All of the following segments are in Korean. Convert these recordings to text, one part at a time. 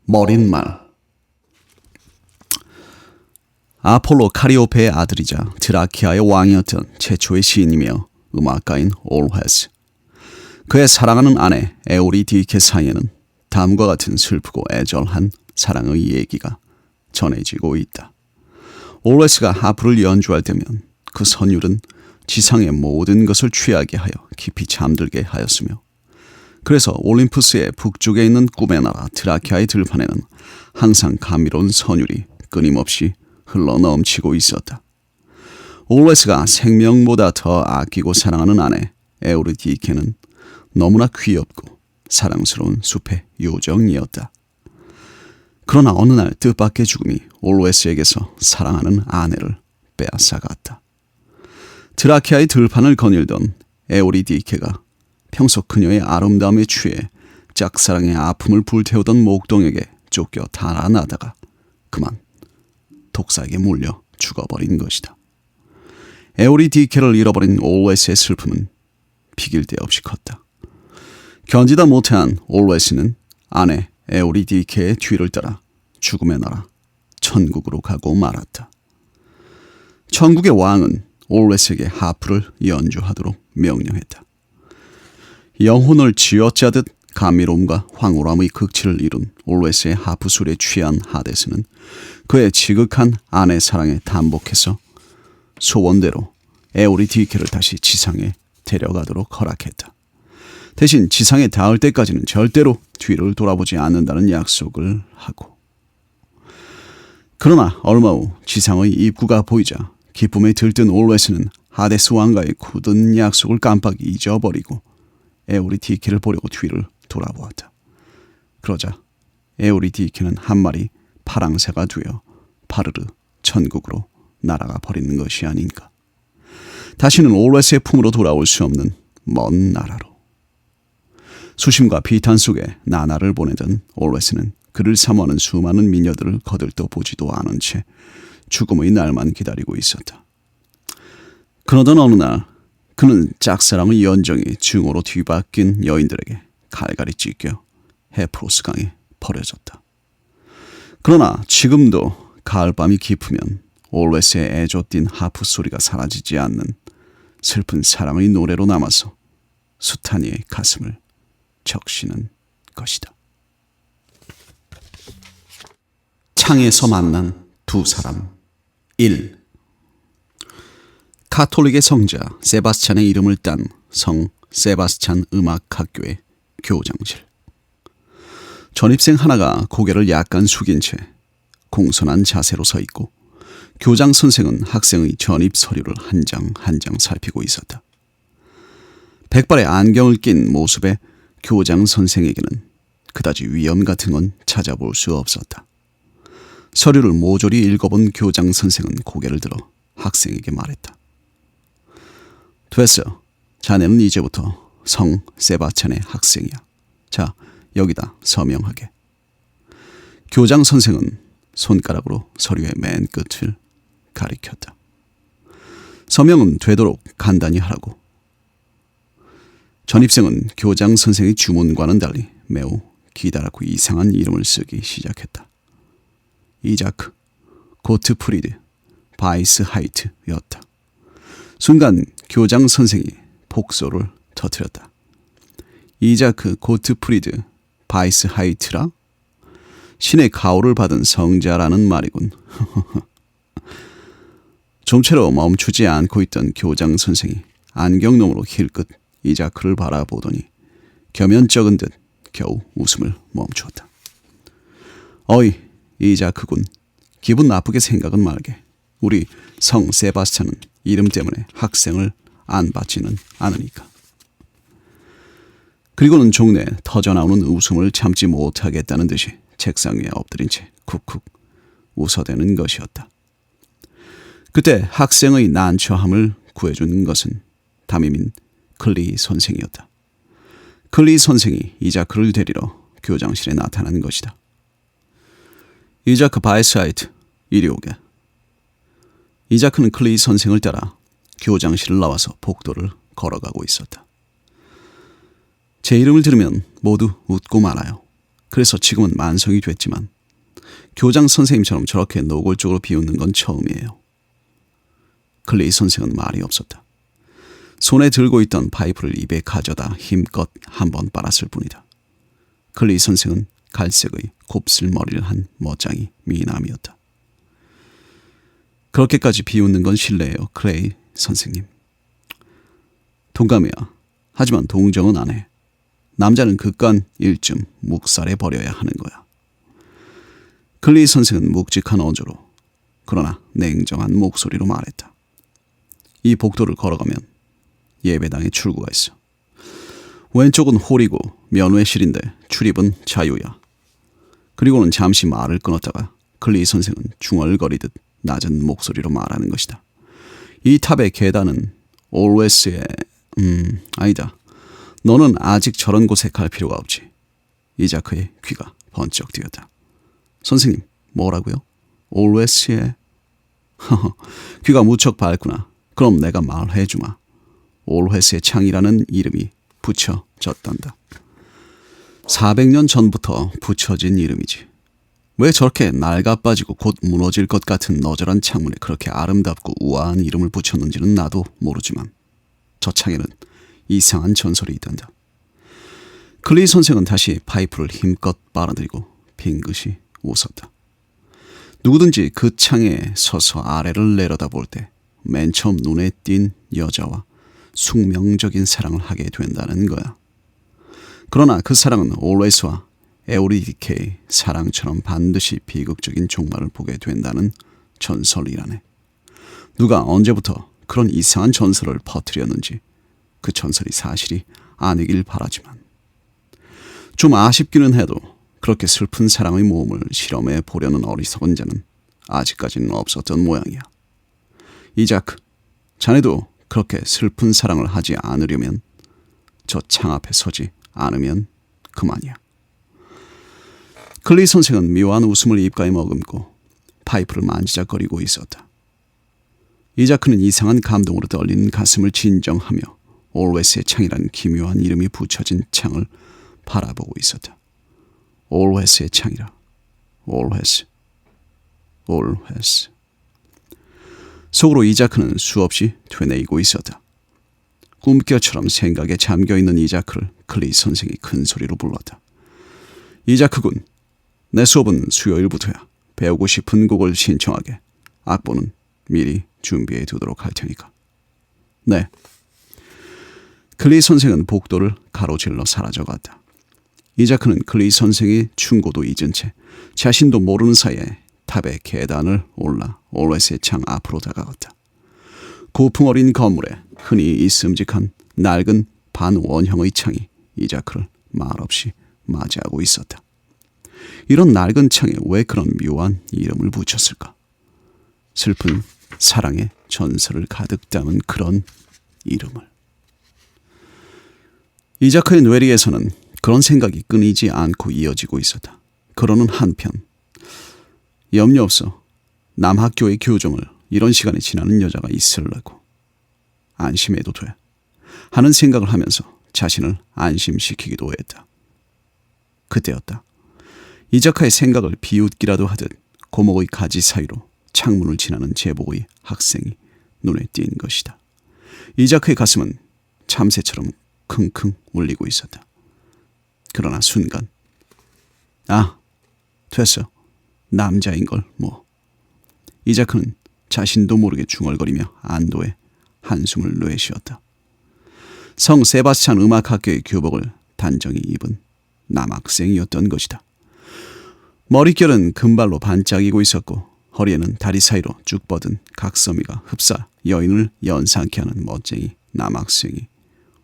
머릿말. 아폴로 카리오페의 아들이자 드라키아의 왕이었던 최초의 시인이며 음악가인 올헤스. 그의 사랑하는 아내 에오리디케 사이에는 다음과 같은 슬프고 애절한 사랑의 얘기가 전해지고 있다. 올헤스가 하프를 연주할 때면 그 선율은 지상의 모든 것을 취하게 하여 깊이 잠들게 하였으며, 그래서 올림푸스의 북쪽에 있는 꿈의 나라 드라키아의 들판에는 항상 감미로운 선율이 끊임없이 흘러넘치고 있었다. 올헤스가 생명보다 더 아끼고 사랑하는 아내 에오리디케는 너무나 귀엽고 사랑스러운 숲의 요정이었다. 그러나 어느 날 뜻밖의 죽음이 올헤스에게서 사랑하는 아내를 빼앗아갔다. 드라키아의 들판을 거닐던 에오리디케가 평소 그녀의 아름다움에 취해 짝사랑의 아픔을 불태우던 목동에게 쫓겨 달아나다가 그만 독사에게 물려 죽어버린 것이다. 에오리디케를 잃어버린 올헤스의 슬픔은 비길 데 없이 컸다. 견디다 못한 올헤스는 아내 에오리디케의 뒤를 따라 죽음의 나라 천국으로 가고 말았다. 천국의 왕은 올헤스에게 하프를 연주하도록 명령했다. 영혼을 쥐어짜듯 감미로움과 황홀함의 극치를 이룬 올헤스의 하프 소리에 취한 하데스는 그의 지극한 아내 사랑에 담복해서 소원대로 에오리디케를 다시 지상에 데려가도록 허락했다. 대신 지상에 닿을 때까지는 절대로 뒤를 돌아보지 않는다는 약속을 하고. 그러나 얼마 후 지상의 입구가 보이자 기쁨에 들뜬 올헤스는 하데스 왕과의 굳은 약속을 깜빡 잊어버리고 에오리디케를 보려고 뒤를 돌아보았다. 그러자 에오리디케는 한 마리 파랑새가 되어 파르르 천국으로 날아가 버리는 것이 아닌가. 다시는 올헤스의 품으로 돌아올 수 없는 먼 나라로. 수심과 비탄 속에 나날을 보내던 올헤스는 그를 사모하는 수많은 미녀들을 거들떠 보지도 않은 채 죽음의 날만 기다리고 있었다. 그러던 어느 날 그는 짝사랑의 연정이 증오로 뒤바뀐 여인들에게 갈갈이 찢겨 헤프로스 강에 버려졌다. 그러나 지금도 가을밤이 깊으면 올헤스의 애조띤 하프 소리가 사라지지 않는 슬픈 사랑의 노래로 남아서 수타니의 가슴을 적시는 것이다. 창에서 만난 두 사람. 1. 카톨릭의 성자 세바스찬의 이름을 딴 성 세바스찬 음악학교의 교장실. 전입생 하나가 고개를 약간 숙인 채 공손한 자세로 서 있고, 교장 선생은 학생의 전입 서류를 한 장 한 장 살피고 있었다. 백발의 안경을 낀 모습의 교장 선생에게는 그다지 위험 같은 건 찾아볼 수 없었다. 서류를 모조리 읽어본 교장 선생은 고개를 들어 학생에게 말했다. 됐어. 자네는 이제부터 성 세바스찬의 학생이야. 자, 여기다 서명하게. 교장 선생은 손가락으로 서류의 맨 끝을 가리켰다. 서명은 되도록 간단히 하라고. 전입생은 교장 선생의 주문과는 달리 매우 기다랗고 이상한 이름을 쓰기 시작했다. 이자크 고트프리드 바이스하이트였다. 순간 교장 선생이 폭소를 터뜨렸다. 이자크 고트프리드 바이스하이트라? 신의 가호를 받은 성자라는 말이군. 좀채로 멈추지 않고 있던 교장 선생이 안경너머로 힐끗 이자크를 바라보더니 겸연쩍은 듯 겨우 웃음을 멈추었다. 어이, 이자크군. 기분 나쁘게 생각은 말게. 우리 성 세바스찬은 이름 때문에 학생을 안 받지는 않으니까. 그리고는 종래 터져나오는 웃음을 참지 못하겠다는 듯이 책상 위에 엎드린 채 쿡쿡 웃어대는 것이었다. 그때 학생의 난처함을 구해준 것은 담임인 클리 선생이었다. 클리 선생이 이자크를 데리러 교장실에 나타난 것이다. 이자크 바이스하이트, 이리 오게. 이자크는 클리 선생을 따라 교장실을 나와서 복도를 걸어가고 있었다. 제 이름을 들으면 모두 웃고 말아요. 그래서 지금은 만성이 됐지만 교장 선생님처럼 저렇게 노골적으로 비웃는 건 처음이에요. 클레이 선생은 말이 없었다. 손에 들고 있던 파이프를 입에 가져다 힘껏 한 번 빨았을 뿐이다. 클레이 선생은 갈색의 곱슬머리를 한 멋쟁이 미남이었다. 그렇게까지 비웃는 건 실례예요, 클레이 선생님. 동감이야. 하지만 동정은 안 해. 남자는 그깟 일쯤 묵살해 버려야 하는 거야. 클레이 선생은 묵직한 어조로 그러나 냉정한 목소리로 말했다. 이 복도를 걸어가면 예배당에 출구가 있어. 왼쪽은 홀이고 면회실인데 출입은 자유야. 그리고는 잠시 말을 끊었다가 클레이 선생은 중얼거리듯 낮은 목소리로 말하는 것이다. 이 탑의 계단은 올웨스의 아니다. 너는 아직 저런 곳에 갈 필요가 없지. 이자크의 귀가 번쩍 뜨였다. 선생님, 뭐라고요? 올웨스의 귀가 무척 밝구나. 그럼 내가 말해주마. 올웨스의 창이라는 이름이 붙여졌단다. 400년 전부터 붙여진 이름이지. 왜 저렇게 낡아빠지고 곧 무너질 것 같은 너절한 창문에 그렇게 아름답고 우아한 이름을 붙였는지는 나도 모르지만 저 창에는 이상한 전설이 있단다. 클레이 선생은 다시 파이프를 힘껏 빨아들이고 빙긋이 웃었다. 누구든지 그 창에 서서 아래를 내려다볼 때 맨 처음 눈에 띈 여자와 숙명적인 사랑을 하게 된다는 거야. 그러나 그 사랑은 올웨스와 에우리디케의 사랑처럼 반드시 비극적인 종말을 보게 된다는 전설이라네. 누가 언제부터 그런 이상한 전설을 퍼뜨렸는지 그 전설이 사실이 아니길 바라지만 좀 아쉽기는 해도 그렇게 슬픈 사랑의 모험을 실험해 보려는 어리석은 자는 아직까지는 없었던 모양이야. 이자크, 자네도 그렇게 슬픈 사랑을 하지 않으려면 저 창 앞에 서지 않으면 그만이야. 클레이 선생은 묘한 웃음을 입가에 머금고 파이프를 만지작거리고 있었다. 이자크는 이상한 감동으로 떨리는 가슴을 진정하며 올웨스의 창이라는 기묘한 이름이 붙여진 창을 바라보고 있었다. 올웨스의 창이라. 올웨스. 속으로 이자크는 수없이 되뇌이고 있었다. 꿈결처럼 생각에 잠겨있는 이자크를 클레이 선생이 큰 소리로 불렀다. 이자크군, 내 수업은 수요일부터야. 배우고 싶은 곡을 신청하게. 악보는 미리 준비해 두도록 할 테니까. 네. 클레이 선생은 복도를 가로질러 사라져갔다. 이자크는 클레이 선생의 충고도 잊은 채 자신도 모르는 사이에 탑의 계단을 올라 올웨스의 창 앞으로 다가갔다. 고풍 어린 건물에 흔히 있음직한 낡은 반원형의 창이 이자크를 말없이 맞이하고 있었다. 이런 낡은 창에 왜 그런 묘한 이름을 붙였을까? 슬픈 사랑의 전설을 가득 담은 그런 이름을. 이자크의 뇌리에서는 그런 생각이 끊이지 않고 이어지고 있었다. 그러는 한편 염려 없어. 남학교의 교정을 이런 시간에 지나는 여자가 있으려고. 안심해도 돼. 하는 생각을 하면서 자신을 안심시키기도 했다. 그때였다. 이자카의 생각을 비웃기라도 하듯 고목의 가지 사이로 창문을 지나는 제복의 학생이 눈에 띈 것이다. 이자크의 가슴은 참새처럼 킁킁 울리고 있었다. 그러나 순간 됐어. 남자인걸 뭐. 이자크는 자신도 모르게 중얼거리며 안도의 한숨을 내쉬었다. 성 세바스찬 음악학교의 교복을 단정히 입은 남학생이었던 것이다. 머릿결은 금발로 반짝이고 있었고 허리에는 다리 사이로 쭉 뻗은 각서미가 흡사 여인을 연상케 하는 멋쟁이 남학생이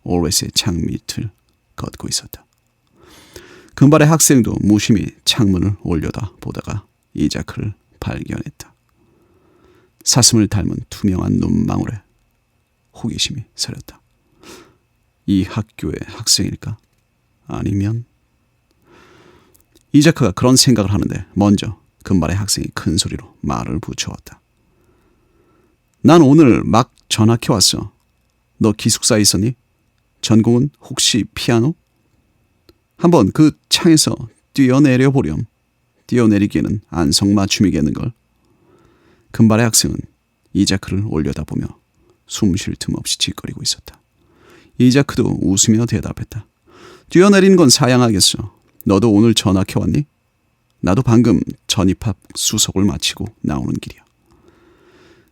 올웨스의 창 밑을 걷고 있었다. 금발의 학생도 무심히 창문을 올려다 보다가 이자크를 발견했다. 사슴을 닮은 투명한 눈망울에 호기심이 서렸다. 이 학교의 학생일까? 아니면... 이자크가 그런 생각을 하는데 먼저 금발의 학생이 큰 소리로 말을 붙여왔다. 난 오늘 막 전학해 왔어. 너 기숙사에 있었니? 전공은 혹시 피아노? 한번 그 창에서 뛰어내려 보렴. 뛰어내리기에는 안성맞춤이겠는걸. 금발의 학생은 이자크를 올려다보며 숨 쉴 틈 없이 짓거리고 있었다. 이자크도 웃으며 대답했다. 뛰어내린 건 사양하겠어. 너도 오늘 전학해왔니? 나도 방금 전입학 수속을 마치고 나오는 길이야.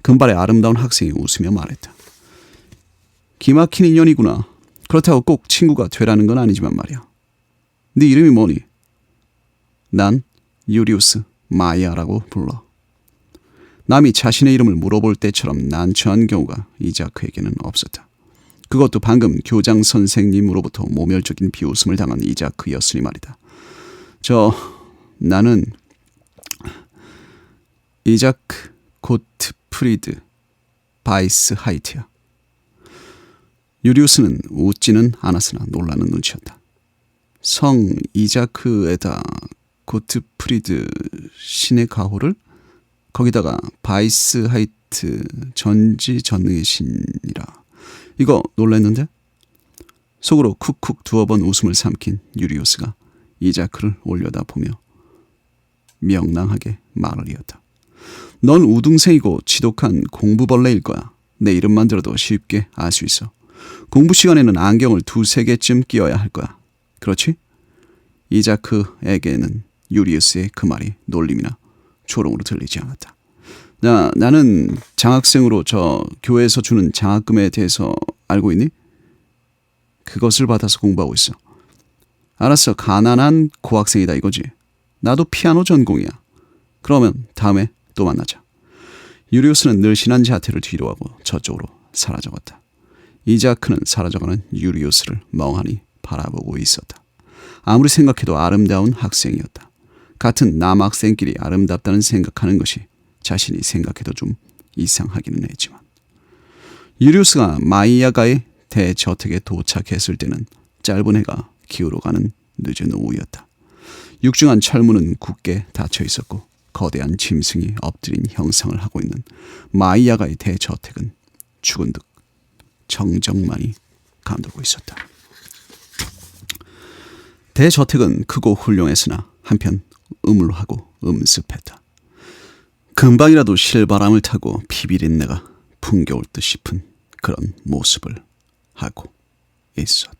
금발의 아름다운 학생이 웃으며 말했다. 기막힌 인연이구나. 그렇다고 꼭 친구가 되라는 건 아니지만 말이야. 네 이름이 뭐니? 난 유리우스 마이아라고 불러. 남이 자신의 이름을 물어볼 때처럼 난처한 경우가 이자크에게는 없었다. 그것도 방금 교장 선생님으로부터 모멸적인 비웃음을 당한 이자크였으니 말이다. 나는 이자크 고트프리드 바이스하이트야. 유리우스는 웃지는 않았으나 놀라는 눈치였다. 성 이자크에다 고트프리드 신의 가호를 거기다가 바이스하이트 전지전능의 신이라. 이거 놀랐는데? 속으로 쿡쿡 두어 번 웃음을 삼킨 유리우스가 이자크를 올려다보며 명랑하게 말을 이었다. 넌 우등생이고 지독한 공부벌레일 거야. 내 이름만 들어도 쉽게 알 수 있어. 공부 시간에는 안경을 2-3개쯤 끼워야 할 거야. 그렇지? 이자크에게는 유리우스의 그 말이 놀림이나 조롱으로 들리지 않았다. 나는 장학생으로 교회에서 주는 장학금에 대해서 알고 있니? 그것을 받아서 공부하고 있어. 알았어. 가난한 고학생이다 이거지. 나도 피아노 전공이야. 그러면 다음에 또 만나자. 유리우스는 늘씬한 자태를 뒤로하고 저쪽으로 사라져갔다. 이자크는 사라져가는 유리우스를 멍하니 바라보고 있었다. 아무리 생각해도 아름다운 학생이었다. 같은 남학생끼리 아름답다는 생각하는 것이 자신이 생각해도 좀 이상하기는 했지만. 유리우스가 마이야가의 대저택에 도착했을 때는 짧은 해가 기울어가는 늦은 오후였다. 육중한 철문은 굳게 닫혀 있었고 거대한 짐승이 엎드린 형상을 하고 있는 마이야가의 대저택은 죽은 듯 정적만이 감돌고 있었다. 대저택은 크고 훌륭했으나 한편 음울하고 음습했다. 금방이라도 실바람을 타고 피비린내가 풍겨올 듯 싶은 그런 모습을 하고 있었다.